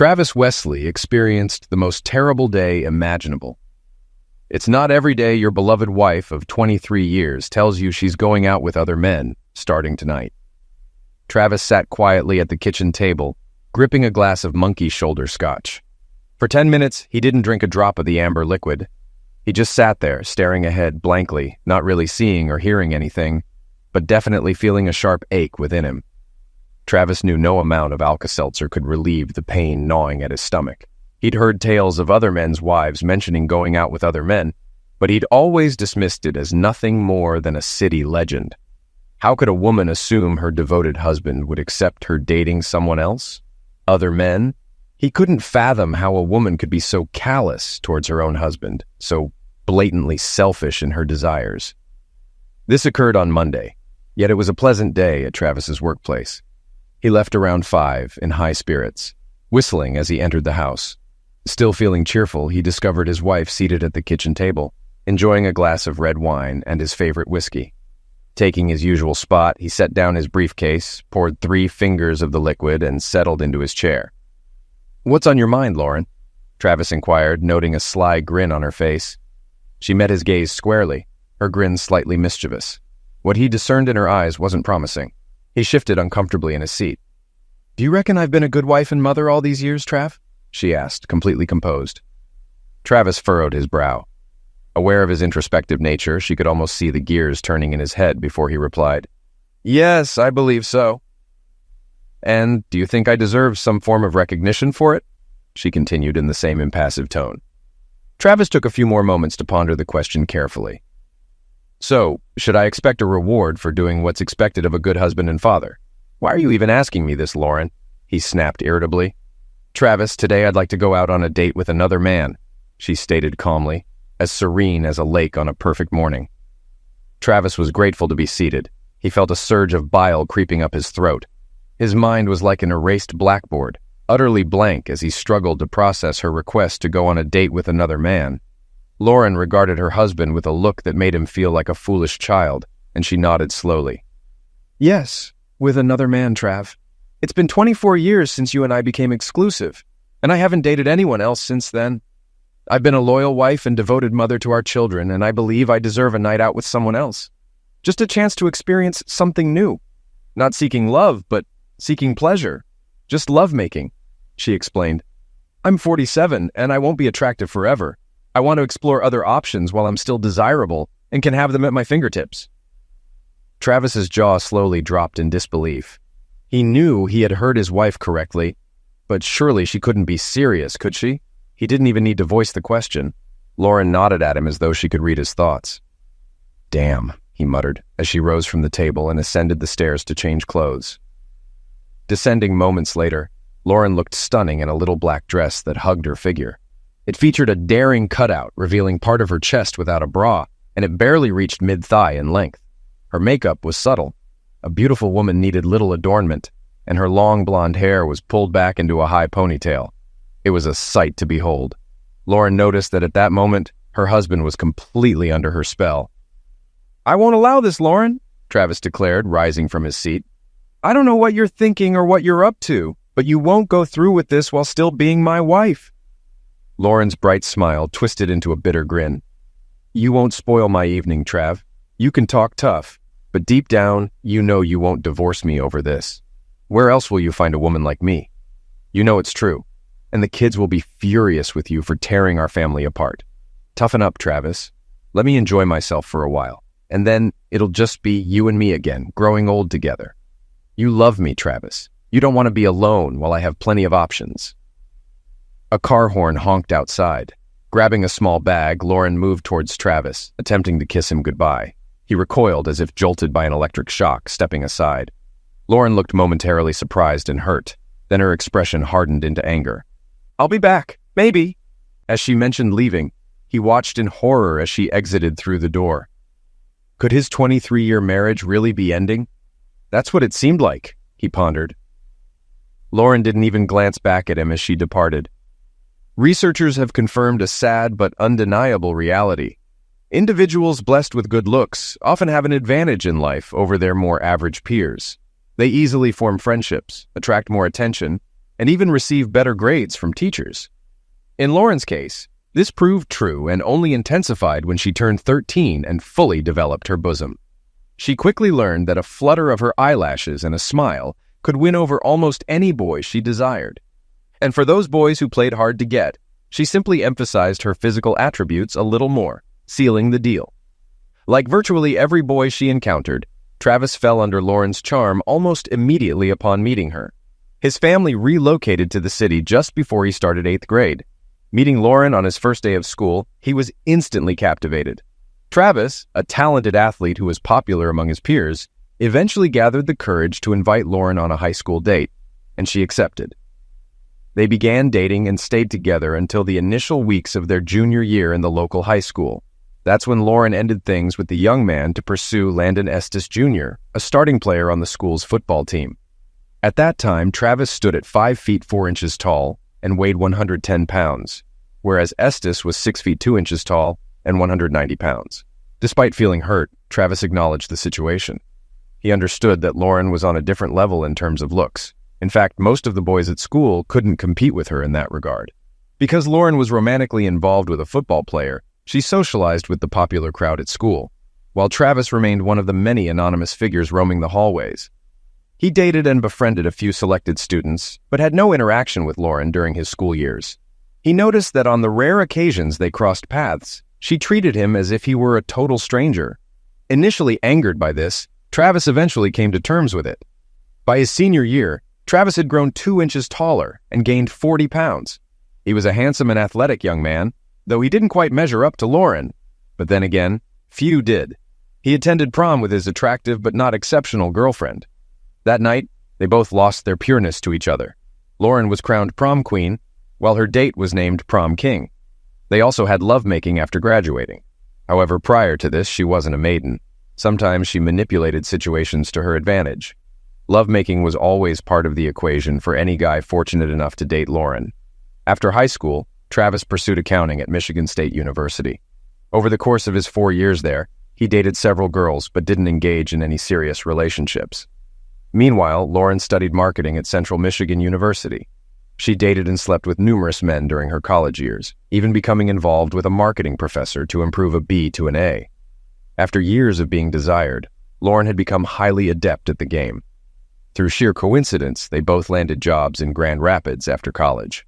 Travis Wesley experienced the most terrible day imaginable. It's not every day your beloved wife of 23 years tells you she's going out with other men, starting tonight. Travis sat quietly at the kitchen table, gripping a glass of monkey shoulder scotch. For 10 minutes, he didn't drink a drop of the amber liquid. He just sat there, staring ahead blankly, not really seeing or hearing anything, but definitely feeling a sharp ache within him. Travis knew no amount of Alka-Seltzer could relieve the pain gnawing at his stomach. He'd heard tales of other men's wives mentioning going out with other men, but he'd always dismissed it as nothing more than a city legend. How could a woman assume her devoted husband would accept her dating someone else? Other men? He couldn't fathom how a woman could be so callous towards her own husband, so blatantly selfish in her desires. This occurred on Monday, yet it was a pleasant day at Travis's workplace. He left around 5 in high spirits, whistling as he entered the house. Still feeling cheerful, he discovered his wife seated at the kitchen table, enjoying a glass of red wine and his favorite whiskey. Taking his usual spot, he set down his briefcase, poured 3 fingers of the liquid, and settled into his chair. "What's on your mind, Lauren?" Travis inquired, noting a sly grin on her face. She met his gaze squarely, her grin slightly mischievous. What he discerned in her eyes wasn't promising. He shifted uncomfortably in his seat. "Do you reckon I've been a good wife and mother all these years, Trav?" she asked, completely composed. Travis furrowed his brow. Aware of his introspective nature, she could almost see the gears turning in his head before he replied, "Yes, I believe so." "And do you think I deserve some form of recognition for it?" she continued in the same impassive tone. Travis took a few more moments to ponder the question carefully. "So, should I expect a reward for doing what's expected of a good husband and father? Why are you even asking me this, Lauren?" he snapped irritably. "Travis, today I'd like to go out on a date with another man," she stated calmly, as serene as a lake on a perfect morning. Travis was grateful to be seated. He felt a surge of bile creeping up his throat. His mind was like an erased blackboard, utterly blank as he struggled to process her request to go on a date with another man. Lauren regarded her husband with a look that made him feel like a foolish child, and she nodded slowly. "Yes, with another man, Trav. It's been 24 years since you and I became exclusive, and I haven't dated anyone else since then. I've been a loyal wife and devoted mother to our children, and I believe I deserve a night out with someone else. Just a chance to experience something new. Not seeking love, but seeking pleasure. Just lovemaking," she explained. "I'm 47, and I won't be attractive forever. I want to explore other options while I'm still desirable and can have them at my fingertips." Travis's jaw slowly dropped in disbelief. He knew he had heard his wife correctly, but surely she couldn't be serious, could she? He didn't even need to voice the question. Lauren nodded at him as though she could read his thoughts. "Damn," he muttered, as she rose from the table and ascended the stairs to change clothes. Descending moments later, Lauren looked stunning in a little black dress that hugged her figure. It featured a daring cutout revealing part of her chest without a bra, and it barely reached mid-thigh in length. Her makeup was subtle. A beautiful woman needed little adornment, and her long blonde hair was pulled back into a high ponytail. It was a sight to behold. Lauren noticed that at that moment, her husband was completely under her spell. "I won't allow this, Lauren," Travis declared, rising from his seat. "I don't know what you're thinking or what you're up to, but you won't go through with this while still being my wife." Lauren's bright smile twisted into a bitter grin. "You won't spoil my evening, Trav. You can talk tough, but deep down, you know you won't divorce me over this. Where else will you find a woman like me? You know it's true, and the kids will be furious with you for tearing our family apart. Toughen up, Travis. Let me enjoy myself for a while, and then it'll just be you and me again, growing old together. You love me, Travis. You don't want to be alone while I have plenty of options." A car horn honked outside. Grabbing a small bag, Lauren moved towards Travis, attempting to kiss him goodbye. He recoiled as if jolted by an electric shock, stepping aside. Lauren looked momentarily surprised and hurt. Then her expression hardened into anger. "I'll be back, maybe." As she mentioned leaving, he watched in horror as she exited through the door. Could his 23-year marriage really be ending? That's what it seemed like, he pondered. Lauren didn't even glance back at him as she departed. Researchers have confirmed a sad but undeniable reality. Individuals blessed with good looks often have an advantage in life over their more average peers. They easily form friendships, attract more attention, and even receive better grades from teachers. In Lauren's case, this proved true and only intensified when she turned 13 and fully developed her bosom. She quickly learned that a flutter of her eyelashes and a smile could win over almost any boy she desired. And for those boys who played hard to get, she simply emphasized her physical attributes a little more, sealing the deal. Like virtually every boy she encountered, Travis fell under Lauren's charm almost immediately upon meeting her. His family relocated to the city just before he started 8th grade. Meeting Lauren on his first day of school, he was instantly captivated. Travis, a talented athlete who was popular among his peers, eventually gathered the courage to invite Lauren on a high school date, and she accepted. They began dating and stayed together until the initial weeks of their junior year in the local high school. That's when Lauren ended things with the young man to pursue Landon Estes Jr., a starting player on the school's football team. At that time, Travis stood at 5 feet 4 inches tall and weighed 110 pounds, whereas Estes was 6 feet 2 inches tall and 190 pounds. Despite feeling hurt, Travis acknowledged the situation. He understood that Lauren was on a different level in terms of looks. In fact, most of the boys at school couldn't compete with her in that regard. Because Lauren was romantically involved with a football player, she socialized with the popular crowd at school, while Travis remained one of the many anonymous figures roaming the hallways. He dated and befriended a few selected students, but had no interaction with Lauren during his school years. He noticed that on the rare occasions they crossed paths, she treated him as if he were a total stranger. Initially angered by this, Travis eventually came to terms with it. By his senior year, Travis had grown 2 inches taller and gained 40 pounds. He was a handsome and athletic young man, though he didn't quite measure up to Lauren. But then again, few did. He attended prom with his attractive but not exceptional girlfriend. That night, they both lost their pureness to each other. Lauren was crowned prom queen, while her date was named prom king. They also had lovemaking after graduating. However, prior to this, she wasn't a maiden. Sometimes she manipulated situations to her advantage. Lovemaking was always part of the equation for any guy fortunate enough to date Lauren. After high school, Travis pursued accounting at Michigan State University. Over the course of his 4 years there, he dated several girls but didn't engage in any serious relationships. Meanwhile, Lauren studied marketing at Central Michigan University. She dated and slept with numerous men during her college years, even becoming involved with a marketing professor to improve a B to an A. After years of being desired, Lauren had become highly adept at the game. Through sheer coincidence, they both landed jobs in Grand Rapids after college.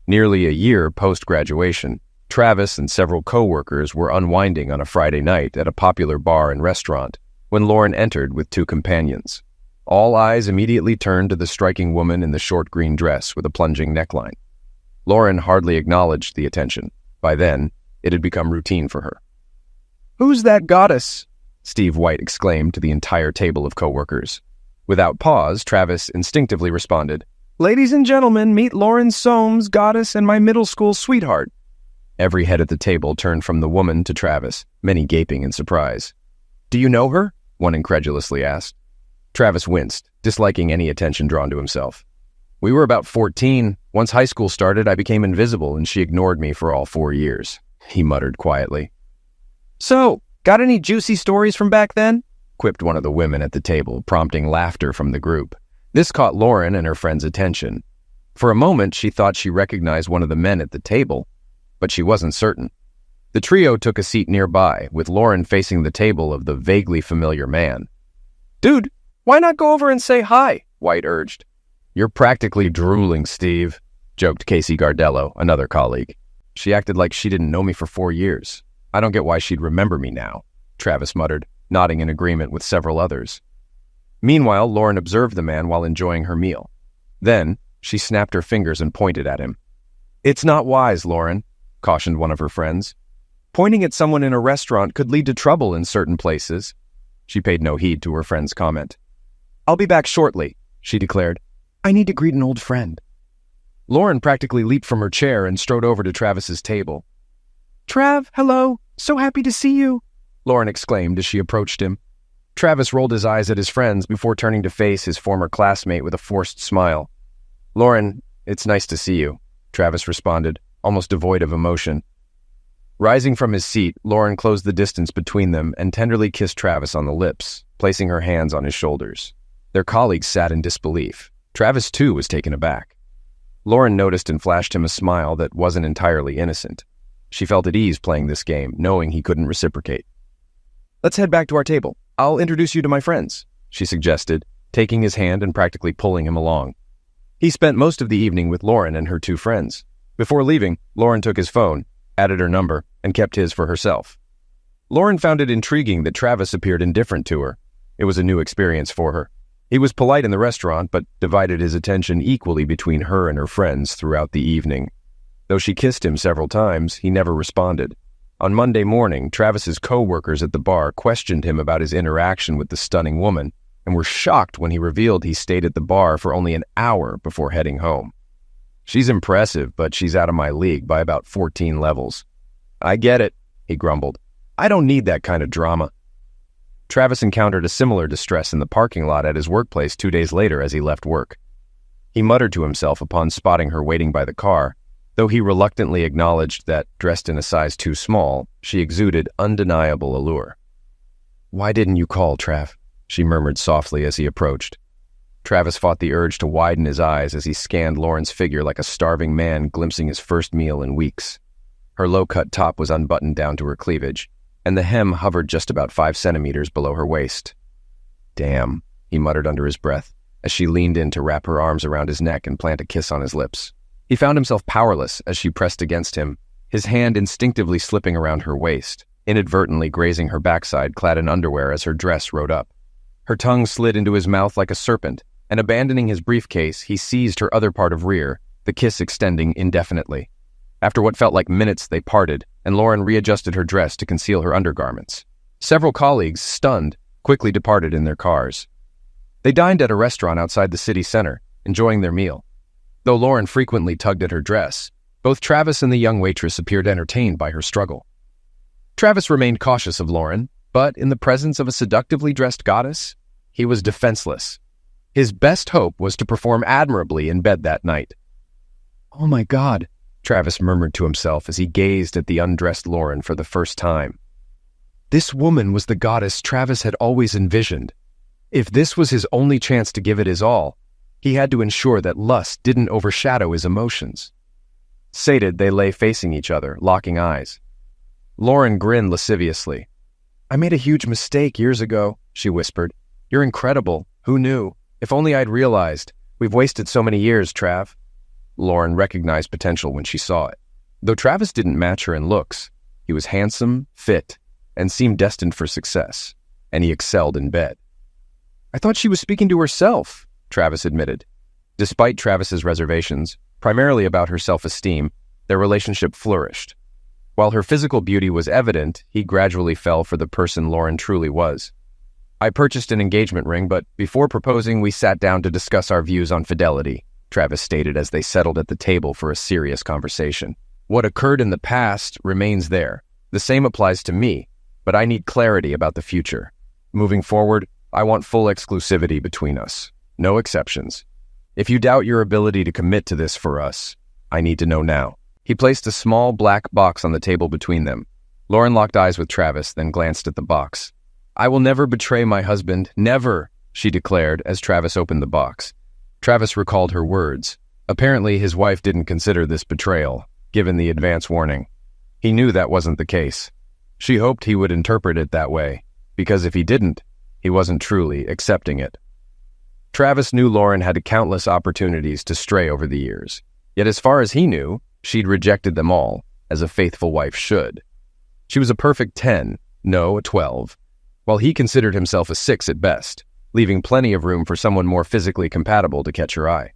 Nearly a year post-graduation, Travis and several co-workers were unwinding on a Friday night at a popular bar and restaurant when Lauren entered with 2 companions. All eyes immediately turned to the striking woman in the short green dress with a plunging neckline. Lauren hardly acknowledged the attention. By then, it had become routine for her. "Who's that goddess?" Steve White exclaimed to the entire table of co-workers. Without pause, Travis instinctively responded, "Ladies and gentlemen, meet Lauren Soames, goddess, and my middle school sweetheart." Every head at the table turned from the woman to Travis, many gaping in surprise. "Do you know her?" one incredulously asked. Travis winced, disliking any attention drawn to himself. "We were about 14. Once high school started, I became invisible, and she ignored me for all 4 years," he muttered quietly. "So, got any juicy stories from back then?" quipped one of the women at the table, prompting laughter from the group. This caught Lauren and her friend's attention. For a moment, she thought she recognized one of the men at the table, but she wasn't certain. The trio took a seat nearby, with Lauren facing the table of the vaguely familiar man. "Dude, why not go over and say hi?" White urged. "You're practically drooling, Steve," joked Casey Gardello, another colleague. "She acted like she didn't know me for 4 years. I don't get why she'd remember me now," Travis muttered, nodding in agreement with several others. Meanwhile, Lauren observed the man while enjoying her meal. Then, she snapped her fingers and pointed at him. "It's not wise, Lauren," cautioned one of her friends. "Pointing at someone in a restaurant could lead to trouble in certain places." She paid no heed to her friend's comment. "I'll be back shortly," she declared. "I need to greet an old friend." Lauren practically leaped from her chair and strode over to Travis's table. "Trav, hello. So happy to see you," Lauren exclaimed as she approached him. Travis rolled his eyes at his friends before turning to face his former classmate with a forced smile. "Lauren, it's nice to see you," Travis responded, almost devoid of emotion. Rising from his seat, Lauren closed the distance between them and tenderly kissed Travis on the lips, placing her hands on his shoulders. Their colleagues sat in disbelief. Travis, too, was taken aback. Lauren noticed and flashed him a smile that wasn't entirely innocent. She felt at ease playing this game, knowing he couldn't reciprocate. "Let's head back to our table. I'll introduce you to my friends," she suggested, taking his hand and practically pulling him along. He spent most of the evening with Lauren and her two friends. Before leaving, Lauren took his phone, added her number, and kept his for herself. Lauren found it intriguing that Travis appeared indifferent to her. It was a new experience for her. He was polite in the restaurant, but divided his attention equally between her and her friends throughout the evening. Though she kissed him several times, he never responded. On Monday morning, Travis's co-workers at the bar questioned him about his interaction with the stunning woman, and were shocked when he revealed he stayed at the bar for only an hour before heading home. "She's impressive, but she's out of my league by about 14 levels. "I get it," he grumbled. "I don't need that kind of drama." Travis encountered a similar distress in the parking lot at his workplace 2 days later as he left work. He muttered to himself upon spotting her waiting by the car, though he reluctantly acknowledged that, dressed in a size too small, she exuded undeniable allure. "Why didn't you call, Trav?" she murmured softly as he approached. Travis fought the urge to widen his eyes as he scanned Lauren's figure like a starving man glimpsing his first meal in weeks. Her low-cut top was unbuttoned down to her cleavage, and the hem hovered just about 5 centimeters below her waist. "Damn," he muttered under his breath, as she leaned in to wrap her arms around his neck and plant a kiss on his lips. He found himself powerless as she pressed against him, his hand instinctively slipping around her waist, inadvertently grazing her backside clad in underwear as her dress rode up. Her tongue slid into his mouth like a serpent, and abandoning his briefcase, he seized her other part of rear, the kiss extending indefinitely. After what felt like minutes, they parted, and Lauren readjusted her dress to conceal her undergarments. Several colleagues, stunned, quickly departed in their cars. They dined at a restaurant outside the city center, enjoying their meal. Though Lauren frequently tugged at her dress, both Travis and the young waitress appeared entertained by her struggle. Travis remained cautious of Lauren, but in the presence of a seductively dressed goddess, he was defenseless. His best hope was to perform admirably in bed that night. "Oh my God," Travis murmured to himself as he gazed at the undressed Lauren for the first time. This woman was the goddess Travis had always envisioned. If this was his only chance to give it his all, he had to ensure that lust didn't overshadow his emotions. Sated, they lay facing each other, locking eyes. Lauren grinned lasciviously. "I made a huge mistake years ago," she whispered. "You're incredible. Who knew? If only I'd realized. We've wasted so many years, Trav." Lauren recognized potential when she saw it. Though Travis didn't match her in looks, he was handsome, fit, and seemed destined for success, and he excelled in bed. "I thought she was speaking to herself," Travis admitted. Despite Travis's reservations, primarily about her self-esteem, their relationship flourished. While her physical beauty was evident, he gradually fell for the person Lauren truly was. "I purchased an engagement ring, but before proposing, we sat down to discuss our views on fidelity," Travis stated as they settled at the table for a serious conversation. "What occurred in the past remains there. The same applies to me, but I need clarity about the future. Moving forward, I want full exclusivity between us. No exceptions. If you doubt your ability to commit to this for us, I need to know now." He placed a small black box on the table between them. Lauren locked eyes with Travis, then glanced at the box. "I will never betray my husband, never," she declared as Travis opened the box. Travis recalled her words. Apparently, his wife didn't consider this betrayal, given the advance warning. He knew that wasn't the case. She hoped he would interpret it that way, because if he didn't, he wasn't truly accepting it. Travis knew Lauren had countless opportunities to stray over the years, yet as far as he knew, she'd rejected them all, as a faithful wife should. She was a perfect 10, no, a 12, while he considered himself a 6 at best, leaving plenty of room for someone more physically compatible to catch her eye.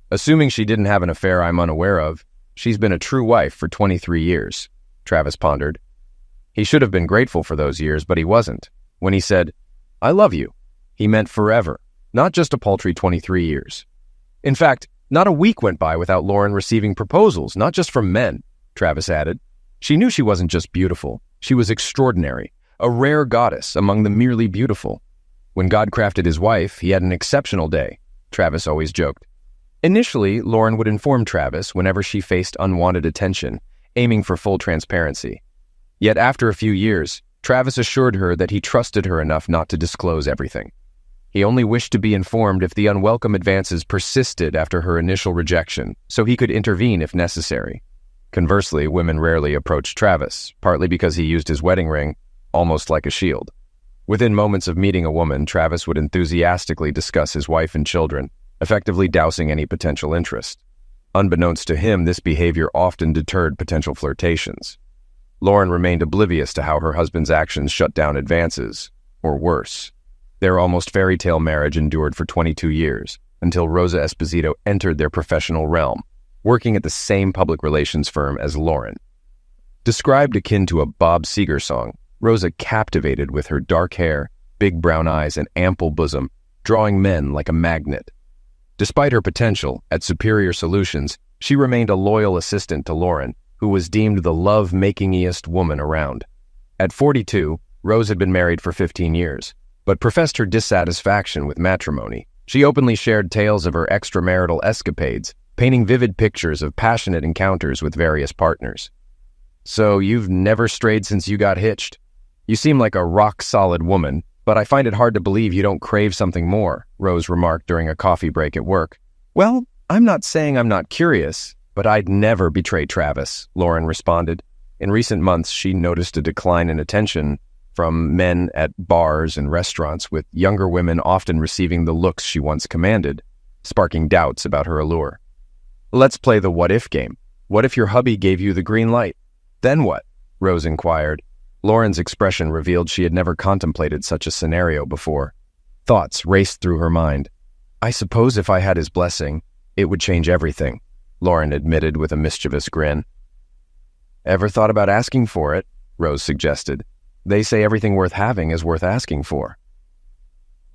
"Assuming she didn't have an affair I'm unaware of, she's been a true wife for 23 years, Travis pondered. He should have been grateful for those years, but he wasn't. When he said, "I love you," he meant forever, not just a paltry 23 years. In fact, not a week went by without Lauren receiving proposals, not just from men, Travis added. She knew she wasn't just beautiful, she was extraordinary, a rare goddess among the merely beautiful. When God crafted his wife, he had an exceptional day, Travis always joked. Initially, Lauren would inform Travis whenever she faced unwanted attention, aiming for full transparency. Yet after a few years, Travis assured her that he trusted her enough not to disclose everything. He only wished to be informed if the unwelcome advances persisted after her initial rejection, so he could intervene if necessary. Conversely, women rarely approached Travis, partly because he used his wedding ring almost like a shield. Within moments of meeting a woman, Travis would enthusiastically discuss his wife and children, effectively dousing any potential interest. Unbeknownst to him, this behavior often deterred potential flirtations. Lauren remained oblivious to how her husband's actions shut down advances, or worse. Their almost fairy tale marriage endured for 22 years, until Rosa Esposito entered their professional realm, working at the same public relations firm as Lauren. Described akin to a Bob Seger song, Rosa captivated with her dark hair, big brown eyes, and ample bosom, drawing men like a magnet. Despite her potential at superior solutions, she remained a loyal assistant to Lauren, who was deemed the love-makingest woman around. At 42, Rose had been married for 15 years, but professed her dissatisfaction with matrimony. She openly shared tales of her extramarital escapades, painting vivid pictures of passionate encounters with various partners. "So you've never strayed since you got hitched? You seem like a rock-solid woman, but I find it hard to believe you don't crave something more," Rose remarked during a coffee break at work. "Well, I'm not saying I'm not curious, but I'd never betray Travis," Lauren responded. In recent months, she noticed a decline in attention from men at bars and restaurants, with younger women often receiving the looks she once commanded, sparking doubts about her allure. "Let's play the what-if game. What if your hubby gave you the green light? Then what?" Rose inquired. Lauren's expression revealed she had never contemplated such a scenario before. Thoughts raced through her mind. "I suppose if I had his blessing, it would change everything," Lauren admitted with a mischievous grin. "Ever thought about asking for it?" Rose suggested. "They say everything worth having is worth asking for."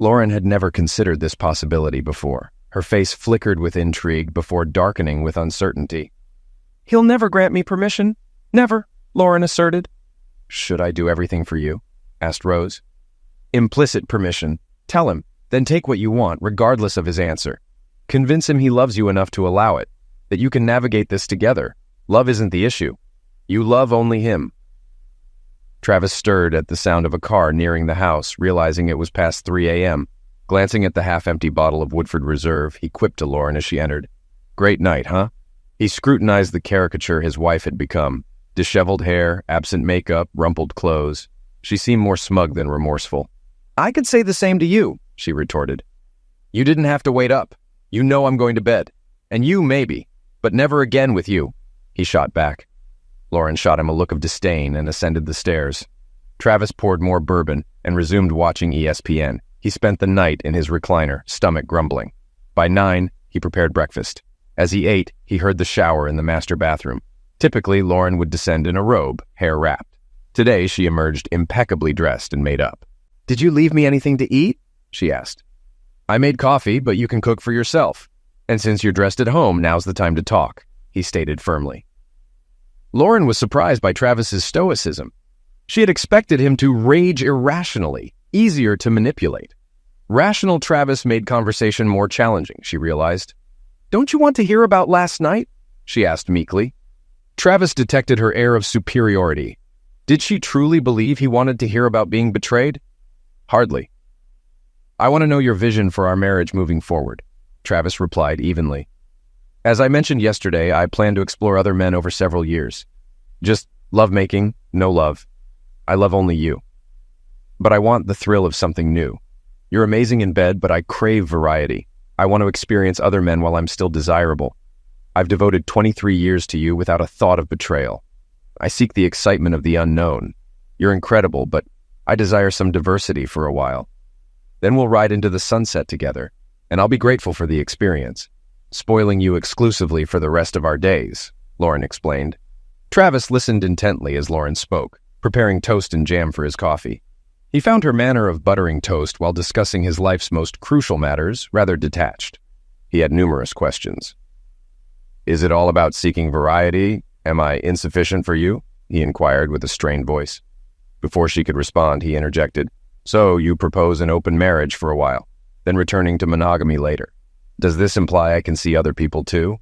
Lauren had never considered this possibility before. Her face flickered with intrigue before darkening with uncertainty. "He'll never grant me permission. Never," Lauren asserted. "Should I do everything for you?" asked Rose. "Implicit permission. Tell him, then take what you want, regardless of his answer. Convince him he loves you enough to allow it, that you can navigate this together. Love isn't the issue. You love only him." Travis stirred at the sound of a car nearing the house, realizing it was past 3 a.m. Glancing at the half-empty bottle of Woodford Reserve, he quipped to Lauren as she entered. "Great night, huh?" He scrutinized the caricature his wife had become. Disheveled hair, absent makeup, rumpled clothes. She seemed more smug than remorseful. "I could say the same to you," she retorted. "You didn't have to wait up. You know I'm going to bed. And you, maybe. But never again with you," he shot back. Lauren shot him a look of disdain and ascended the stairs. Travis poured more bourbon and resumed watching ESPN. He spent the night in his recliner, stomach grumbling. By 9, he prepared breakfast. As he ate, he heard the shower in the master bathroom. Typically, Lauren would descend in a robe, hair wrapped. Today, she emerged impeccably dressed and made up. "Did you leave me anything to eat?" she asked. "I made coffee, but you can cook for yourself. And since you're dressed at home, now's the time to talk," he stated firmly. Lauren was surprised by Travis's stoicism. She had expected him to rage irrationally, easier to manipulate. Rational Travis made conversation more challenging, she realized. "Don't you want to hear about last night?" she asked meekly. Travis detected her air of superiority. Did she truly believe he wanted to hear about being betrayed? Hardly. "I want to know your vision for our marriage moving forward," Travis replied evenly. "As I mentioned yesterday, I plan to explore other men over several years. Just lovemaking, no love. I love only you. But I want the thrill of something new. You're amazing in bed, but I crave variety. I want to experience other men while I'm still desirable. I've devoted 23 years to you without a thought of betrayal. I seek the excitement of the unknown. You're incredible, but I desire some diversity for a while. Then we'll ride into the sunset together, and I'll be grateful for the experience. Spoiling you exclusively for the rest of our days," Lauren explained. Travis listened intently as Lauren spoke, preparing toast and jam for his coffee. He found her manner of buttering toast while discussing his life's most crucial matters rather detached. He had numerous questions. "Is it all about seeking variety? Am I insufficient for you?" he inquired with a strained voice. Before she could respond, he interjected, "So you propose an open marriage for a while, then returning to monogamy later. Does this imply I can see other people too?"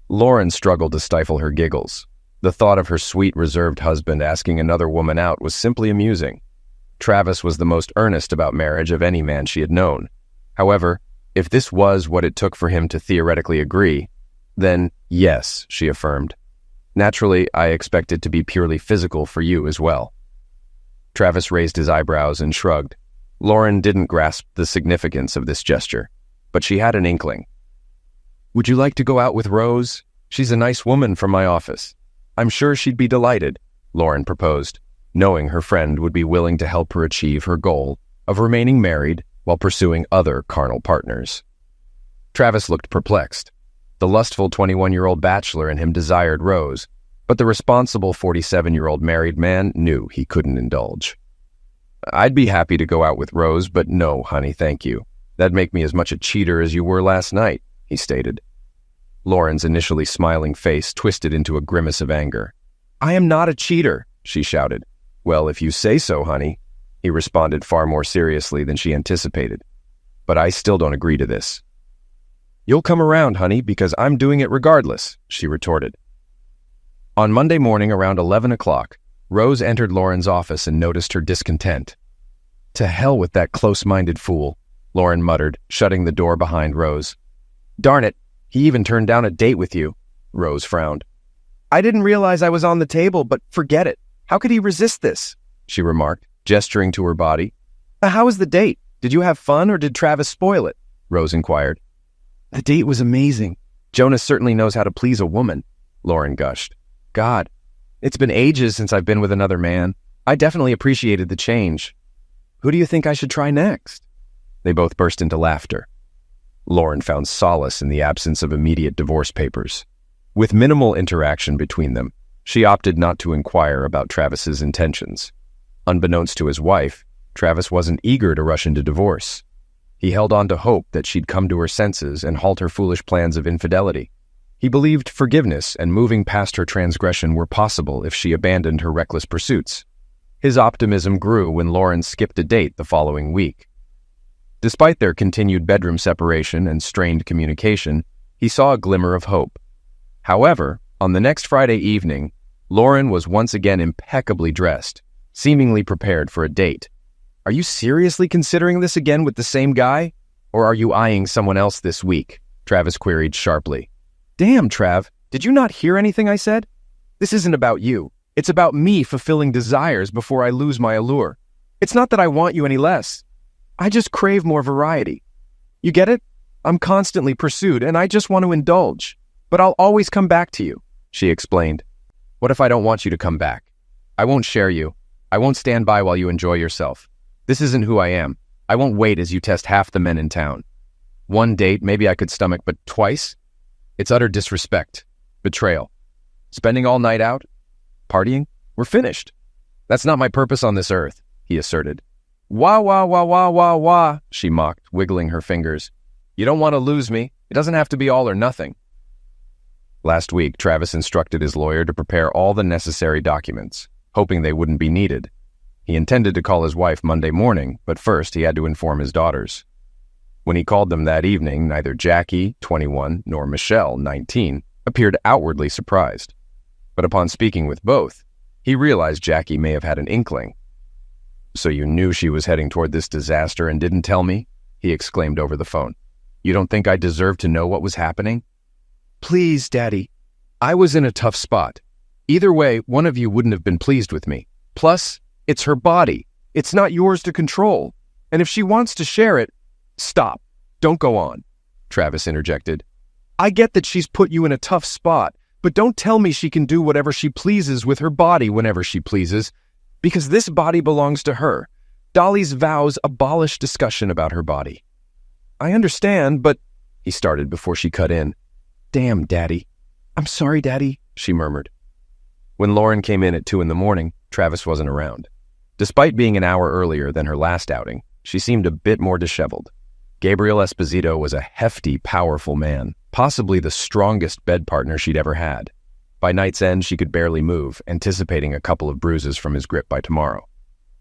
Lauren struggled to stifle her giggles. The thought of her sweet, reserved husband asking another woman out was simply amusing. Travis was the most earnest about marriage of any man she had known. However, if this was what it took for him to theoretically agree, then yes, she affirmed. Naturally, I expect it to be purely physical for you as well. Travis raised his eyebrows and shrugged. Lauren didn't grasp the significance of this gesture, but she had an inkling. Would you like to go out with Rose? She's a nice woman from my office. I'm sure she'd be delighted, Lauren proposed, knowing her friend would be willing to help her achieve her goal of remaining married while pursuing other carnal partners. Travis looked perplexed. The lustful 21-year-old bachelor in him desired Rose, but the responsible 47-year-old married man knew he couldn't indulge. I'd be happy to go out with Rose, but no, honey, thank you. That'd make me as much a cheater as you were last night, he stated. Lauren's initially smiling face twisted into a grimace of anger. I am not a cheater, she shouted. Well, if you say so, honey, he responded far more seriously than she anticipated. But I still don't agree to this. You'll come around, honey, because I'm doing it regardless, she retorted. On Monday morning around 11 o'clock, Rose entered Lauren's office and noticed her discontent. To hell with that close-minded fool, Lauren muttered, shutting the door behind Rose. Darn it, he even turned down a date with you, Rose frowned. I didn't realize I was on the table, but forget it. How could he resist this? She remarked, gesturing to her body. How was the date? Did you have fun or did Travis spoil it? Rose inquired. The date was amazing. Jonas certainly knows how to please a woman, Lauren gushed. God, it's been ages since I've been with another man. I definitely appreciated the change. Who do you think I should try next? They both burst into laughter. Lauren found solace in the absence of immediate divorce papers. With minimal interaction between them, she opted not to inquire about Travis's intentions. Unbeknownst to his wife, Travis wasn't eager to rush into divorce. He held on to hope that she'd come to her senses and halt her foolish plans of infidelity. He believed forgiveness and moving past her transgression were possible if she abandoned her reckless pursuits. His optimism grew when Lauren skipped a date the following week. Despite their continued bedroom separation and strained communication, he saw a glimmer of hope. However, on the next Friday evening, Lauren was once again impeccably dressed, seemingly prepared for a date. Are you seriously considering this again with the same guy? Or are you eyeing someone else this week? Travis queried sharply. Damn, Trav, did you not hear anything I said? This isn't about you. It's about me fulfilling desires before I lose my allure. It's not that I want you any less. I just crave more variety. You get it? I'm constantly pursued and I just want to indulge. But I'll always come back to you, she explained. What if I don't want you to come back? I won't share you. I won't stand by while you enjoy yourself. This isn't who I am. I won't wait as you test half the men in town. One date, maybe I could stomach, but twice? It's utter disrespect. Betrayal. Spending all night out? Partying? We're finished. That's not my purpose on this earth, he asserted. Wah, wah, wah, wah, wah, wah, she mocked, wiggling her fingers. You don't want to lose me. It doesn't have to be all or nothing. Last week, Travis instructed his lawyer to prepare all the necessary documents, hoping they wouldn't be needed. He intended to call his wife Monday morning, but first he had to inform his daughters. When he called them that evening, neither Jackie, 21, nor Michelle, 19, appeared outwardly surprised. But upon speaking with both, he realized Jackie may have had an inkling. So you knew she was heading toward this disaster and didn't tell me? He exclaimed over the phone. You don't think I deserved to know what was happening? Please, Daddy. I was in a tough spot. Either way, one of you wouldn't have been pleased with me. Plus, it's her body. It's not yours to control. And if she wants to share it, stop. Don't go on, Travis interjected. I get that she's put you in a tough spot, but don't tell me she can do whatever she pleases with her body whenever she pleases, because this body belongs to her. Dolly's vows abolish discussion about her body. I understand, but... he started before she cut in. Damn, Daddy. I'm sorry, Daddy, she murmured. When Lauren came in at 2 a.m, Travis wasn't around. Despite being an hour earlier than her last outing, she seemed a bit more disheveled. Gabriel Esposito was a hefty, powerful man, possibly the strongest bed partner she'd ever had. By night's end, she could barely move, anticipating a couple of bruises from his grip by tomorrow.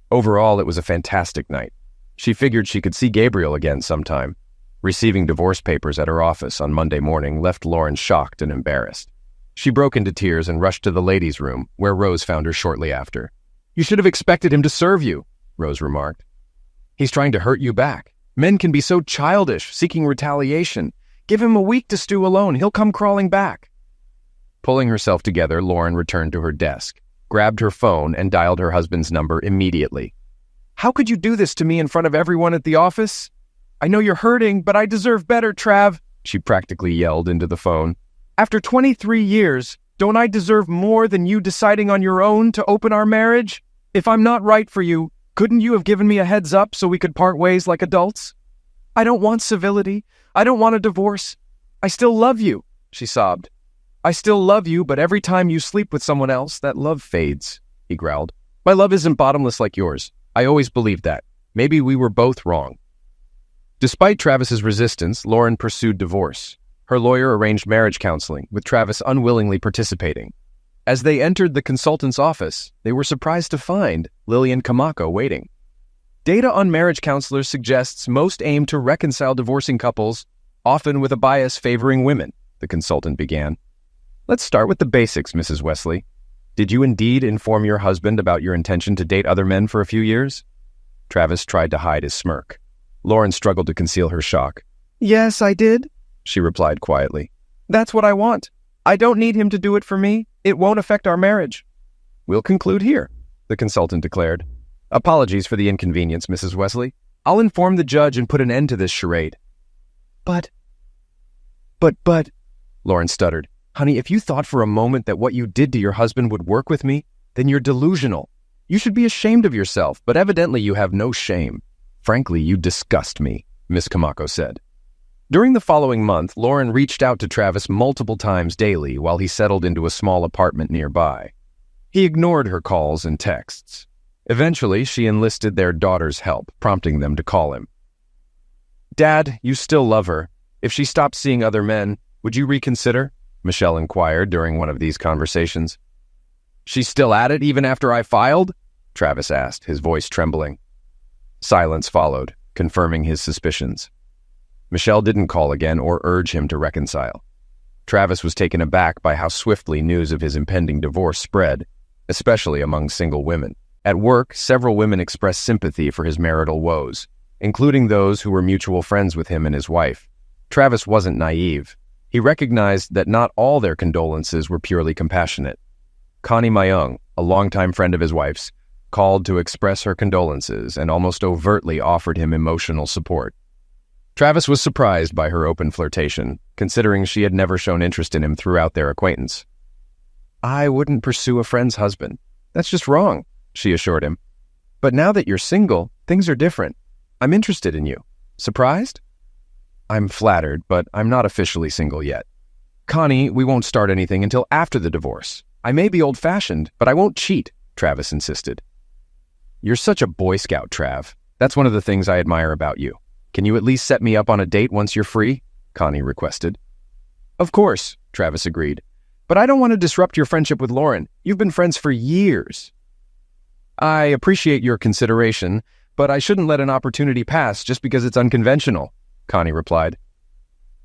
Overall, it was a fantastic night. She figured she could see Gabriel again sometime. Receiving divorce papers at her office on Monday morning left Lauren shocked and embarrassed. She broke into tears and rushed to the ladies' room, where Rose found her shortly after. You should have expected him to serve you. Rose remarked. He's trying to hurt you back. Men can be so childish, seeking retaliation. Give him a week to stew alone. He'll come crawling back. Pulling herself together, Lauren returned to her desk, grabbed her phone, and dialed her husband's number immediately. How could you do this to me in front of everyone at the office? I know you're hurting, but I deserve better, Trav, she practically yelled into the phone. After 23 years, don't I deserve more than you deciding on your own to open our marriage? If I'm not right for you, couldn't you have given me a heads up so we could part ways like adults? I don't want civility. I don't want a divorce. I still love you, she sobbed. I still love you, but every time you sleep with someone else, that love fades, he growled. My love isn't bottomless like yours. I always believed that. Maybe we were both wrong. Despite Travis's resistance, Lauren pursued divorce. Her lawyer arranged marriage counseling, with Travis unwillingly participating. As they entered the consultant's office, they were surprised to find Lillian Kamako waiting. Data on marriage counselors suggests most aim to reconcile divorcing couples, often with a bias favoring women, the consultant began. Let's start with the basics, Mrs. Wesley. Did you indeed inform your husband about your intention to date other men for a few years? Travis tried to hide his smirk. Lauren struggled to conceal her shock. Yes, I did, she replied quietly. That's what I want. I don't need him to do it for me. It won't affect our marriage. We'll conclude here, the consultant declared. Apologies for the inconvenience, Mrs. Wesley. I'll inform the judge and put an end to this charade. But, Lauren stuttered. Honey, if you thought for a moment that what you did to your husband would work with me, then you're delusional. You should be ashamed of yourself, but evidently you have no shame. Frankly, you disgust me, Miss Kamako said. During the following month, Lauren reached out to Travis multiple times daily while he settled into a small apartment nearby. He ignored her calls and texts. Eventually, she enlisted their daughter's help, prompting them to call him. Dad, you still love her. If she stopped seeing other men, would you reconsider? Michelle inquired during one of these conversations. She's still at it even after I filed? Travis asked, his voice trembling. Silence followed, confirming his suspicions. Michelle didn't call again or urge him to reconcile. Travis was taken aback by how swiftly news of his impending divorce spread, especially among single women. At work, several women expressed sympathy for his marital woes, including those who were mutual friends with him and his wife. Travis wasn't naive. He recognized that not all their condolences were purely compassionate. Connie Mayung, a longtime friend of his wife's, called to express her condolences and almost overtly offered him emotional support. Travis was surprised by her open flirtation, considering she had never shown interest in him throughout their acquaintance. I wouldn't pursue a friend's husband. That's just wrong, she assured him. But now that you're single, things are different. I'm interested in you. Surprised? I'm flattered, but I'm not officially single yet. Connie, we won't start anything until after the divorce. I may be old-fashioned, but I won't cheat, Travis insisted. You're such a Boy Scout, Trav. That's one of the things I admire about you. Can you at least set me up on a date once you're free? Connie requested. Of course, Travis agreed. But I don't want to disrupt your friendship with Lauren. You've been friends for years. I appreciate your consideration, but I shouldn't let an opportunity pass just because it's unconventional, Connie replied.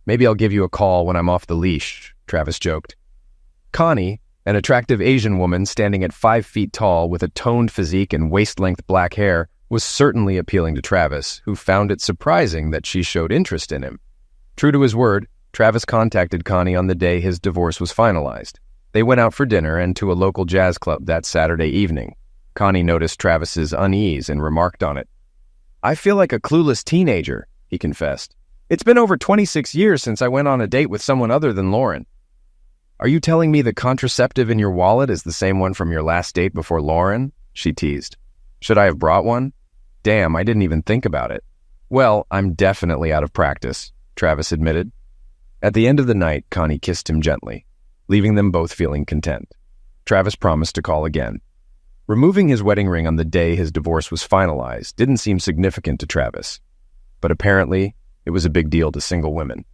Maybe I'll give you a call when I'm off the leash, Travis joked. Connie, an attractive Asian woman standing at 5 feet tall with a toned physique and waist-length black hair, was certainly appealing to Travis, who found it surprising that she showed interest in him. True to his word, Travis contacted Connie on the day his divorce was finalized. They went out for dinner and to a local jazz club that Saturday evening. Connie noticed Travis's unease and remarked on it. I feel like a clueless teenager, he confessed. It's been over 26 years since I went on a date with someone other than Lauren. Are you telling me the contraceptive in your wallet is the same one from your last date before Lauren? She teased. Should I have brought one? Damn, I didn't even think about it. Well, I'm definitely out of practice, Travis admitted. At the end of the night, Connie kissed him gently, leaving them both feeling content. Travis promised to call again. Removing his wedding ring on the day his divorce was finalized didn't seem significant to Travis, but apparently it was a big deal to single women.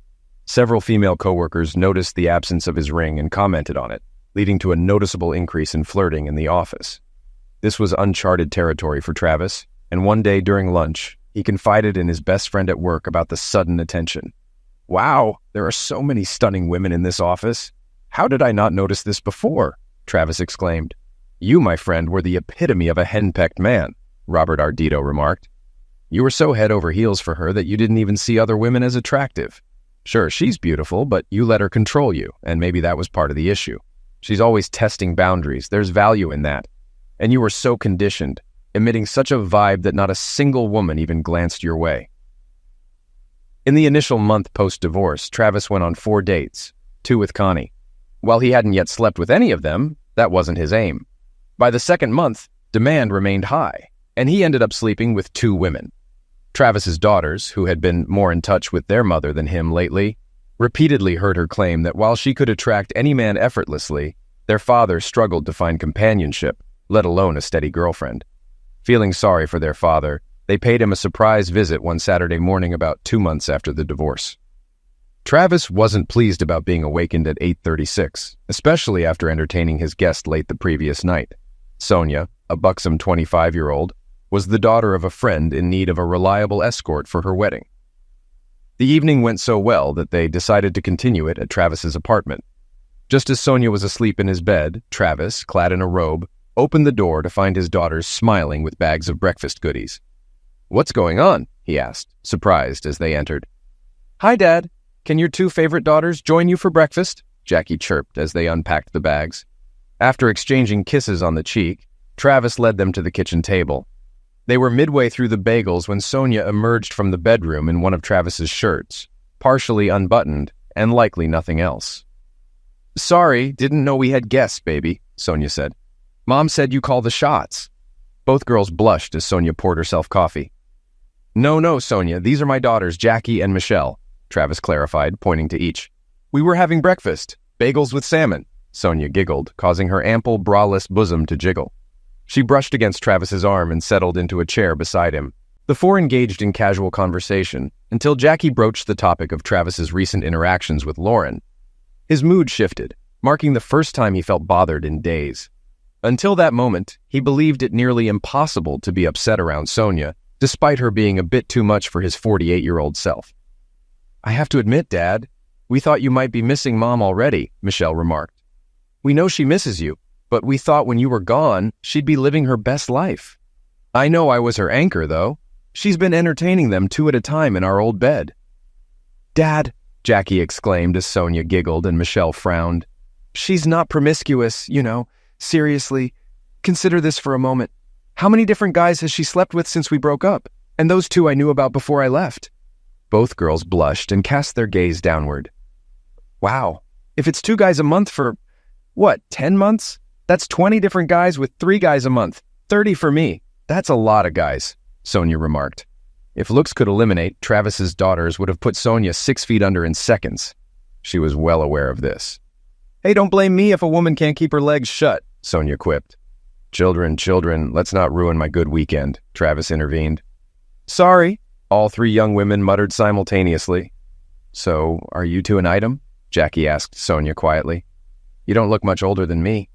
Several female coworkers noticed the absence of his ring and commented on it, leading to a noticeable increase in flirting in the office. This was uncharted territory for Travis, and one day during lunch, he confided in his best friend at work about the sudden attention. Wow, there are so many stunning women in this office. How did I not notice this before? Travis exclaimed. You, my friend, were the epitome of a henpecked man. Robert Ardito remarked. You were so head over heels for her that you didn't even see other women as attractive. Sure, she's beautiful, but you let her control you, and maybe that was part of the issue. She's always testing boundaries. There's value in that. And you were so conditioned, emitting such a vibe that not a single woman even glanced your way. In the initial month post-divorce, Travis went on 4 dates, 2 with Connie. While he hadn't yet slept with any of them, that wasn't his aim. By the second month, demand remained high, and he ended up sleeping with 2 women. Travis's daughters, who had been more in touch with their mother than him lately, repeatedly heard her claim that while she could attract any man effortlessly, their father struggled to find companionship, let alone a steady girlfriend. Feeling sorry for their father, they paid him a surprise visit one Saturday morning about 2 months after the divorce. Travis wasn't pleased about being awakened at 8:36, especially after entertaining his guest late the previous night. Sonia, a buxom 25-year-old, was the daughter of a friend in need of a reliable escort for her wedding. The evening went so well that they decided to continue it at Travis's apartment. Just as Sonia was asleep in his bed, Travis, clad in a robe, opened the door to find his daughters smiling with bags of breakfast goodies. "What's going on?" he asked, surprised as they entered. "Hi, Dad. Can your 2 favorite daughters join you for breakfast?" Jackie chirped as they unpacked the bags. After exchanging kisses on the cheek, Travis led them to the kitchen table. They were midway through the bagels when Sonia emerged from the bedroom in one of Travis's shirts, partially unbuttoned and likely nothing else. "Sorry, didn't know we had guests, baby," Sonia said. "Mom said you call the shots." Both girls blushed as Sonia poured herself coffee. No, Sonia, these are my daughters, Jackie and Michelle," Travis clarified, pointing to each. "We were having breakfast, bagels with salmon." Sonia giggled, causing her ample, braless bosom to jiggle. She brushed against Travis's arm and settled into a chair beside him. The 4 engaged in casual conversation until Jackie broached the topic of Travis's recent interactions with Lauren. His mood shifted, marking the first time he felt bothered in days. Until that moment, he believed it nearly impossible to be upset around Sonia, despite her being a bit too much for his 48-year-old self. "I have to admit, Dad, we thought you might be missing Mom already," Michelle remarked. "We know she misses you, but we thought when you were gone, she'd be living her best life. I know I was her anchor, though. She's been entertaining them 2 at a time in our old bed." "Dad," Jackie exclaimed as Sonia giggled and Michelle frowned. "She's not promiscuous, you know. Seriously, consider this for a moment. How many different guys has she slept with since we broke up? And those 2 I knew about before I left." Both girls blushed and cast their gaze downward. "Wow, if it's 2 guys a month for, 10 months? That's 20 different guys with 3 guys a month. 30 for me. That's a lot of guys," Sonia remarked. If looks could eliminate, Travis's daughters would have put Sonia 6 feet under in seconds. She was well aware of this. "Hey, don't blame me if a woman can't keep her legs shut," Sonia quipped. Children, let's not ruin my good weekend," Travis intervened. "Sorry," all 3 young women muttered simultaneously. "So, are you 2 an item?" Jackie asked Sonia quietly. "You don't look much older than me."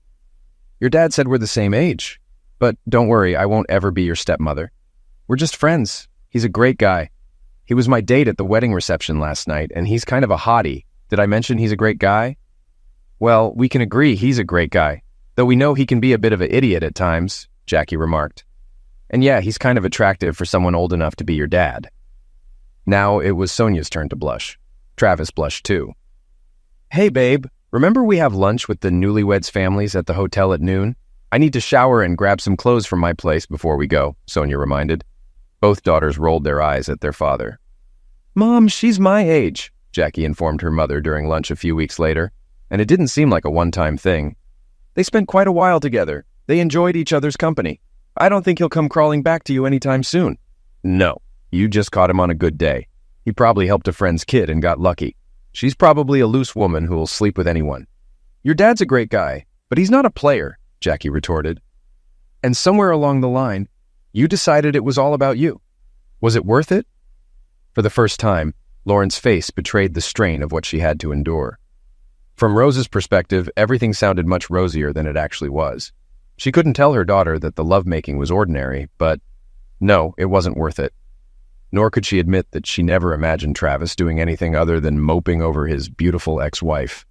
"Your dad said we're the same age. But don't worry, I won't ever be your stepmother. We're just friends. He's a great guy. He was my date at the wedding reception last night, and he's kind of a hottie. Did I mention he's a great guy?" "Well, we can agree he's a great guy, though we know he can be a bit of an idiot at times," Jackie remarked. "And yeah, he's kind of attractive for someone old enough to be your dad." Now it was Sonia's turn to blush. Travis blushed too. "Hey, babe, remember we have lunch with the newlyweds' families at the hotel at noon? I need to shower and grab some clothes from my place before we go," Sonia reminded. Both daughters rolled their eyes at their father. "Mom, she's my age," Jackie informed her mother during lunch a few weeks later, and it didn't seem like a one-time thing. "They spent quite a while together. They enjoyed each other's company. I don't think he'll come crawling back to you anytime soon." "No, you just caught him on a good day. He probably helped a friend's kid and got lucky. She's probably a loose woman who will sleep with anyone." "Your dad's a great guy, but he's not a player," Jackie retorted. "And somewhere along the line, you decided it was all about you. Was it worth it?" For the first time, Lauren's face betrayed the strain of what she had to endure. From Rose's perspective, everything sounded much rosier than it actually was. She couldn't tell her daughter that the lovemaking was ordinary, but no, it wasn't worth it. Nor could she admit that she never imagined Travis doing anything other than moping over his beautiful ex-wife.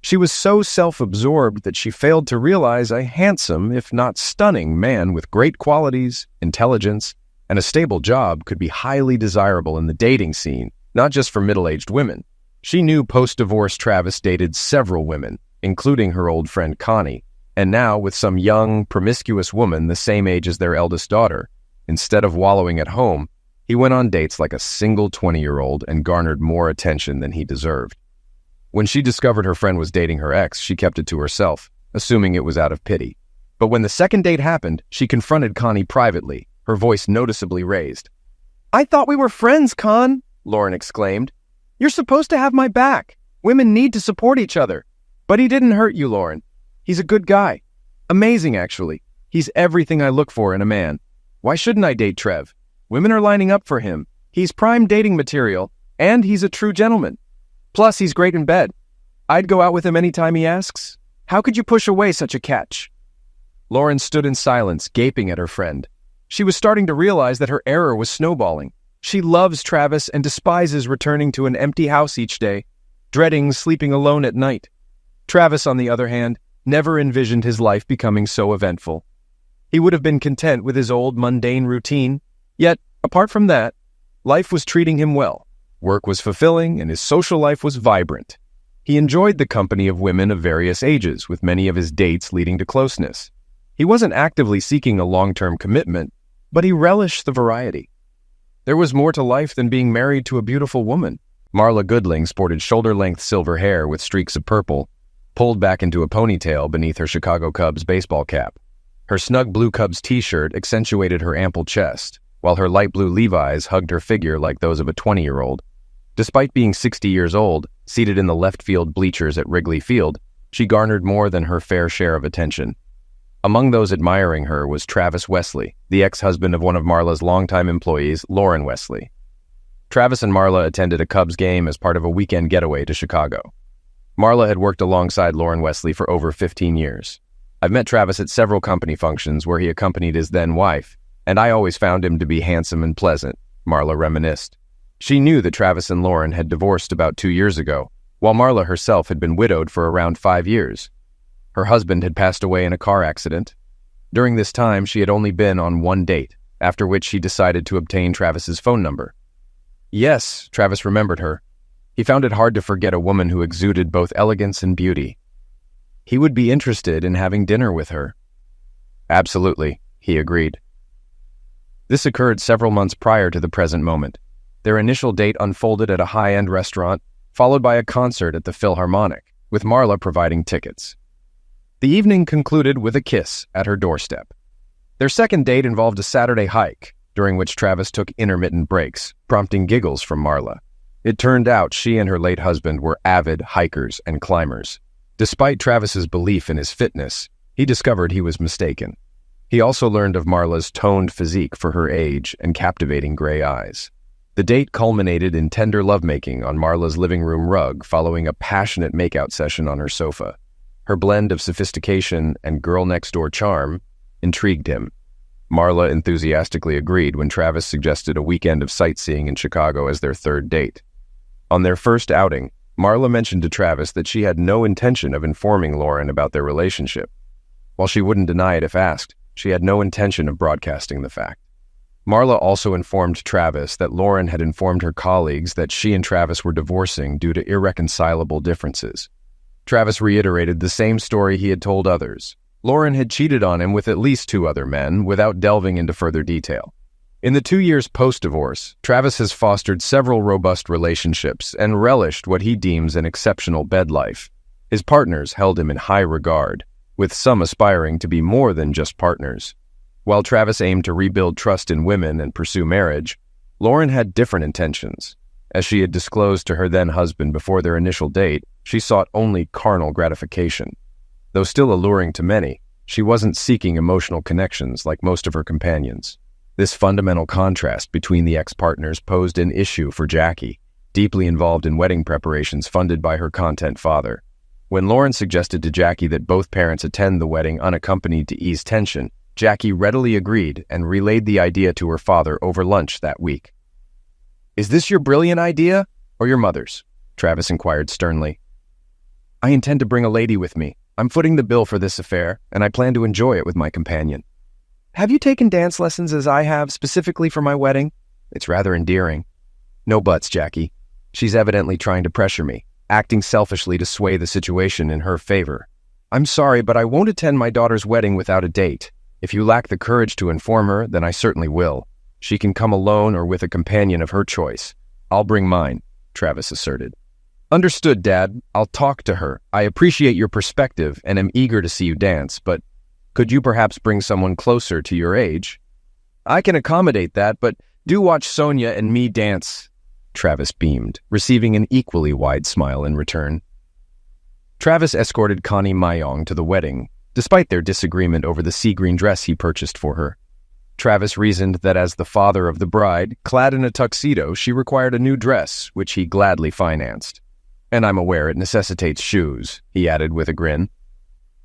She was so self-absorbed that she failed to realize a handsome, if not stunning, man with great qualities, intelligence, and a stable job could be highly desirable in the dating scene, not just for middle-aged women. She knew post-divorce Travis dated several women, including her old friend Connie, and now with some young, promiscuous woman the same age as their eldest daughter. Instead of wallowing at home, he went on dates like a single 20-year-old and garnered more attention than he deserved. When she discovered her friend was dating her ex, she kept it to herself, assuming it was out of pity. But when the second date happened, she confronted Connie privately, her voice noticeably raised. "I thought we were friends, Con," Lauren exclaimed. "You're supposed to have my back. Women need to support each other." "But he didn't hurt you, Lauren. He's a good guy. Amazing, actually. He's everything I look for in a man. Why shouldn't I date Trev? Women are lining up for him. He's prime dating material, and he's a true gentleman. Plus, he's great in bed. I'd go out with him anytime he asks. How could you push away such a catch?" Lauren stood in silence, gaping at her friend. She was starting to realize that her error was snowballing. She loves Travis and despises returning to an empty house each day, dreading sleeping alone at night. Travis, on the other hand, never envisioned his life becoming so eventful. He would have been content with his old mundane routine, yet, apart from that, life was treating him well. Work was fulfilling and his social life was vibrant. He enjoyed the company of women of various ages, with many of his dates leading to closeness. He wasn't actively seeking a long-term commitment, but he relished the variety. There was more to life than being married to a beautiful woman. Marla Goodling sported shoulder-length silver hair with streaks of purple, pulled back into a ponytail beneath her Chicago Cubs baseball cap. Her snug blue Cubs t-shirt accentuated her ample chest, while her light blue Levi's hugged her figure like those of a 20-year-old. Despite being 60 years old, seated in the left field bleachers at Wrigley Field, she garnered more than her fair share of attention. Among those admiring her was Travis Wesley, the ex-husband of one of Marla's longtime employees, Lauren Wesley. Travis and Marla attended a Cubs game as part of a weekend getaway to Chicago. Marla had worked alongside Lauren Wesley for over 15 years. "I've met Travis at several company functions where he accompanied his then-wife, and I always found him to be handsome and pleasant," Marla reminisced. She knew that Travis and Lauren had divorced about 2 years ago, while Marla herself had been widowed for around 5 years. Her husband had passed away in a car accident. During this time, she had only been on one date, after which she decided to obtain Travis's phone number. Yes, Travis remembered her. He found it hard to forget a woman who exuded both elegance and beauty. He would be interested in having dinner with her. Absolutely, he agreed. This occurred several months prior to the present moment. Their initial date unfolded at a high-end restaurant, followed by a concert at the Philharmonic, with Marla providing tickets. The evening concluded with a kiss at her doorstep. Their second date involved a Saturday hike, during which Travis took intermittent breaks, prompting giggles from Marla. It turned out she and her late husband were avid hikers and climbers. Despite Travis's belief in his fitness, he discovered he was mistaken. He also learned of Marla's toned physique for her age and captivating gray eyes. The date culminated in tender lovemaking on Marla's living room rug following a passionate makeout session on her sofa. Her blend of sophistication and girl-next-door charm intrigued him. Marla enthusiastically agreed when Travis suggested a weekend of sightseeing in Chicago as their third date. On their first outing, Marla mentioned to Travis that she had no intention of informing Lauren about their relationship. While she wouldn't deny it if asked, she had no intention of broadcasting the fact. Marla also informed Travis that Lauren had informed her colleagues that she and Travis were divorcing due to irreconcilable differences. Travis reiterated the same story he had told others. Lauren had cheated on him with at least 2 other men, without delving into further detail. In the 2 years post-divorce, Travis has fostered several robust relationships and relished what he deems an exceptional bed life. His partners held him in high regard, with some aspiring to be more than just partners. While Travis aimed to rebuild trust in women and pursue marriage, Lauren had different intentions. As she had disclosed to her then-husband before their initial date, she sought only carnal gratification. Though still alluring to many, she wasn't seeking emotional connections like most of her companions. This fundamental contrast between the ex-partners posed an issue for Jackie, deeply involved in wedding preparations funded by her content father. When Lauren suggested to Jackie that both parents attend the wedding unaccompanied to ease tension, Jackie readily agreed and relayed the idea to her father over lunch that week. "Is this your brilliant idea, or your mother's?" Travis inquired sternly. I intend to bring a lady with me. I'm footing the bill for this affair, and I plan to enjoy it with my companion. Have you taken dance lessons as I have, specifically for my wedding? It's rather endearing. No buts, Jackie. She's evidently trying to pressure me, acting selfishly to sway the situation in her favor. I'm sorry, but I won't attend my daughter's wedding without a date. If you lack the courage to inform her, then I certainly will. She can come alone or with a companion of her choice. I'll bring mine, Travis asserted. Understood, Dad. I'll talk to her. I appreciate your perspective and am eager to see you dance, but could you perhaps bring someone closer to your age? I can accommodate that, but do watch Sonia and me dance. Travis beamed, receiving an equally wide smile in return. Travis escorted Connie Mayong to the wedding, despite their disagreement over the sea green dress he purchased for her. Travis reasoned that as the father of the bride, clad in a tuxedo, she required a new dress, which he gladly financed. And I'm aware it necessitates shoes, he added with a grin.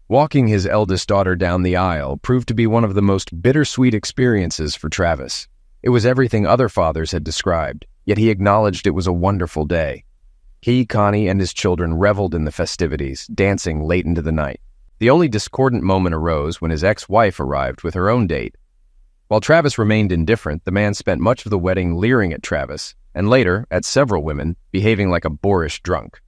Walking his eldest daughter down the aisle proved to be one of the most bittersweet experiences for Travis. It was everything other fathers had described, yet he acknowledged it was a wonderful day. He, Connie, and his children reveled in the festivities, dancing late into the night. The only discordant moment arose when his ex-wife arrived with her own date. While Travis remained indifferent, the man spent much of the wedding leering at Travis, and later, at several women, behaving like a boorish drunk.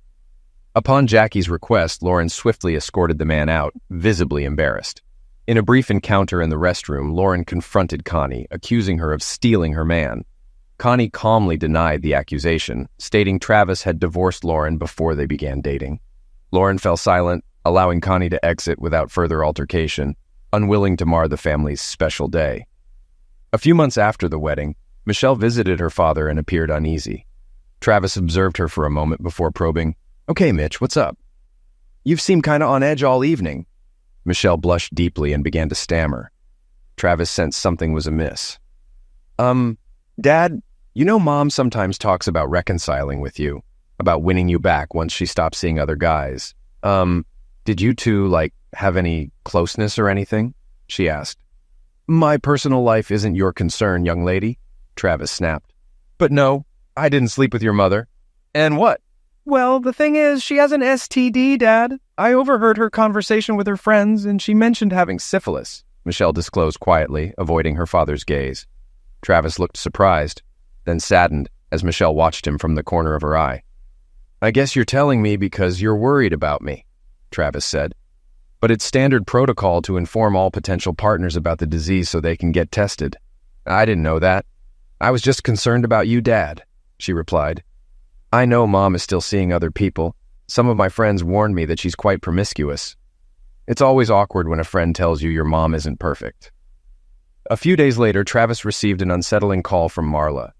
Upon Jackie's request, Lauren swiftly escorted the man out, visibly embarrassed. In a brief encounter in the restroom, Lauren confronted Connie, accusing her of stealing her man. Connie calmly denied the accusation, stating Travis had divorced Lauren before they began dating. Lauren fell silent, allowing Connie to exit without further altercation, unwilling to mar the family's special day. A few months after the wedding, Michelle visited her father and appeared uneasy. Travis observed her for a moment before probing, "Okay, Mitch, what's up?" "You've seemed kinda on edge all evening." Michelle blushed deeply and began to stammer. Travis sensed something was amiss. Dad, you know Mom sometimes talks about reconciling with you, about winning you back once she stops seeing other guys. Did you two, have any closeness or anything?" she asked. "My personal life isn't your concern, young lady," Travis snapped. "But no, I didn't sleep with your mother." "And what?" "Well, the thing is, she has an STD, Dad. I overheard her conversation with her friends, and she mentioned having syphilis," Michelle disclosed quietly, avoiding her father's gaze. Travis looked surprised, then saddened as Michelle watched him from the corner of her eye. "I guess you're telling me because you're worried about me," Travis said. "But it's standard protocol to inform all potential partners about the disease so they can get tested." "I didn't know that. I was just concerned about you, Dad," she replied. "I know Mom is still seeing other people. Some of my friends warned me that she's quite promiscuous. It's always awkward when a friend tells you your mom isn't perfect." A few days later, Travis received an unsettling call from Marla.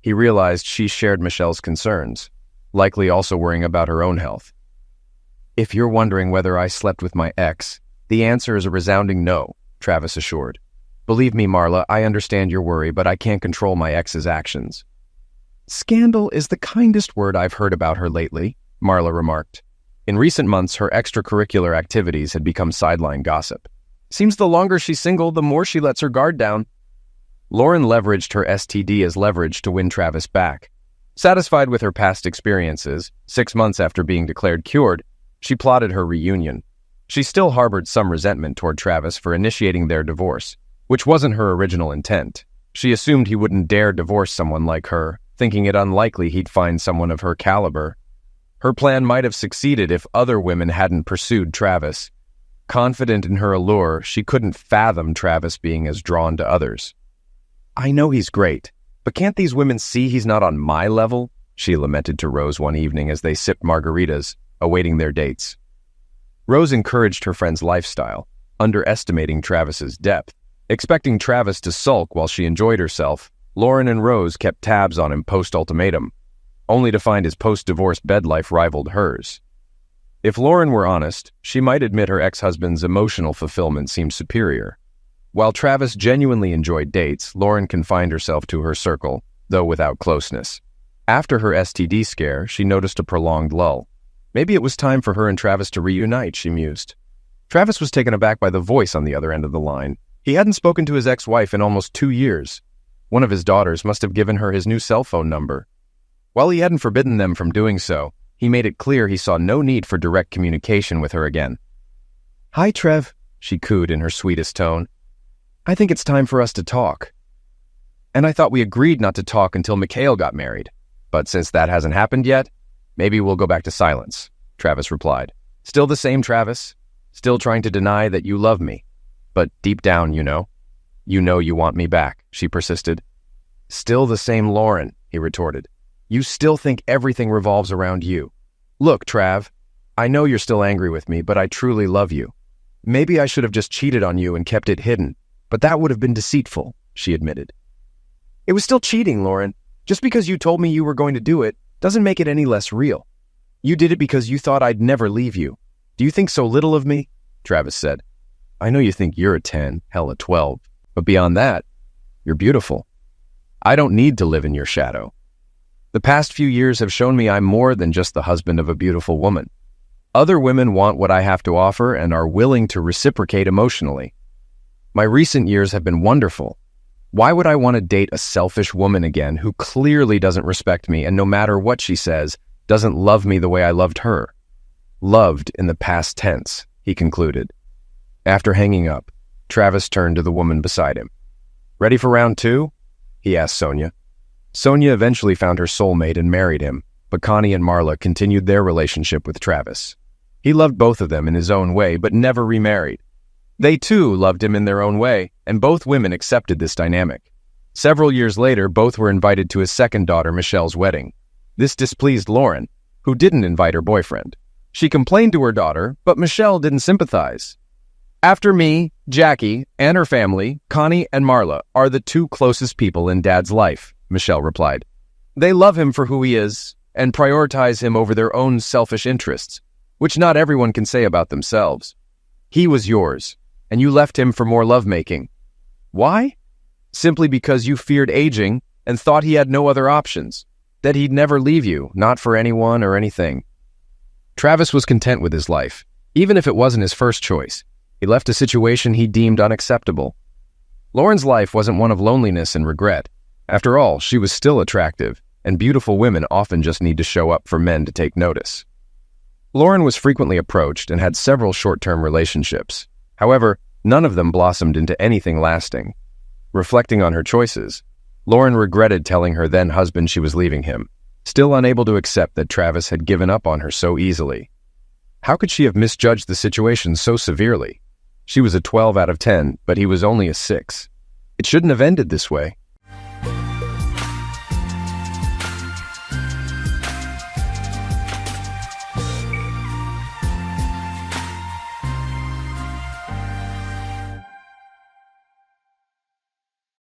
He realized she shared Michelle's concerns, likely also worrying about her own health. "If you're wondering whether I slept with my ex, the answer is a resounding no," Travis assured. "Believe me, Marla, I understand your worry, but I can't control my ex's actions." "Scandal is the kindest word I've heard about her lately," Marla remarked. In recent months, her extracurricular activities had become sideline gossip. "Seems the longer she's single, the more she lets her guard down." Lauren leveraged her STD as leverage to win Travis back. Satisfied with her past experiences, 6 months after being declared cured, she plotted her reunion. She still harbored some resentment toward Travis for initiating their divorce, which wasn't her original intent. She assumed he wouldn't dare divorce someone like her, thinking it unlikely he'd find someone of her caliber. Her plan might have succeeded if other women hadn't pursued Travis. Confident in her allure, she couldn't fathom Travis being as drawn to others. "I know he's great, but can't these women see he's not on my level?" she lamented to Rose one evening as they sipped margaritas, awaiting their dates. Rose encouraged her friend's lifestyle, underestimating Travis's depth. Expecting Travis to sulk while she enjoyed herself, Lauren and Rose kept tabs on him post-ultimatum, only to find his post-divorce bed life rivaled hers. If Lauren were honest, she might admit her ex-husband's emotional fulfillment seemed superior. While Travis genuinely enjoyed dates, Lauren confined herself to her circle, though without closeness. After her STD scare, she noticed a prolonged lull. Maybe it was time for her and Travis to reunite, she mused. Travis was taken aback by the voice on the other end of the line. He hadn't spoken to his ex-wife in almost 2 years. One of his daughters must have given her his new cell phone number. While he hadn't forbidden them from doing so, He made it clear he saw no need for direct communication with her again. "Hi, Trev," she cooed in her sweetest tone. "I think it's time for us to talk. And I thought we agreed not to talk until Mikhail got married. But since that hasn't happened yet, maybe we'll go back to silence," Travis replied. "Still the same Travis, still trying to deny that you love me. But deep down, you know you want me back," she persisted. "Still the same Lauren," he retorted. "You still think everything revolves around you. Look, Trav, I know you're still angry with me, but I truly love you. Maybe I should have just cheated on you and kept it hidden, but that would have been deceitful," she admitted. "It was still cheating, Lauren. Just because you told me you were going to do it doesn't make it any less real. You did it because you thought I'd never leave you. Do you think so little of me?" Travis said. "I know you think you're a 10, hell a 12, but beyond that, you're beautiful. I don't need to live in your shadow. The past few years have shown me I'm more than just the husband of a beautiful woman. Other women want what I have to offer and are willing to reciprocate emotionally. My recent years have been wonderful. Why would I want to date a selfish woman again who clearly doesn't respect me and no matter what she says, doesn't love me the way I loved her?" Loved in the past tense, he concluded. After hanging up, Travis turned to the woman beside him. "Ready for round 2? He asked Sonia. Sonia eventually found her soulmate and married him, but Connie and Marla continued their relationship with Travis. He loved both of them in his own way, but never remarried. They too loved him in their own way, and both women accepted this dynamic. Several years later, both were invited to his second daughter, Michelle's wedding. This displeased Lauren, who didn't invite her boyfriend. She complained to her daughter, but Michelle didn't sympathize. "After me, Jackie, and her family, Connie and Marla are the 2 closest people in Dad's life," Michelle replied. "They love him for who he is and prioritize him over their own selfish interests, which not everyone can say about themselves. He was yours, and you left him for more lovemaking. Why? Simply because you feared aging and thought he had no other options, that he'd never leave you, not for anyone or anything." Travis was content with his life, even if it wasn't his first choice. He left a situation he deemed unacceptable. Lauren's life wasn't one of loneliness and regret. After all, she was still attractive, and beautiful women often just need to show up for men to take notice. Lauren was frequently approached and had several short-term relationships. However, none of them blossomed into anything lasting. Reflecting on her choices, Lauren regretted telling her then-husband she was leaving him, still unable to accept that Travis had given up on her so easily. How could she have misjudged the situation so severely? She was a 12 out of 10, but he was only a 6. It shouldn't have ended this way.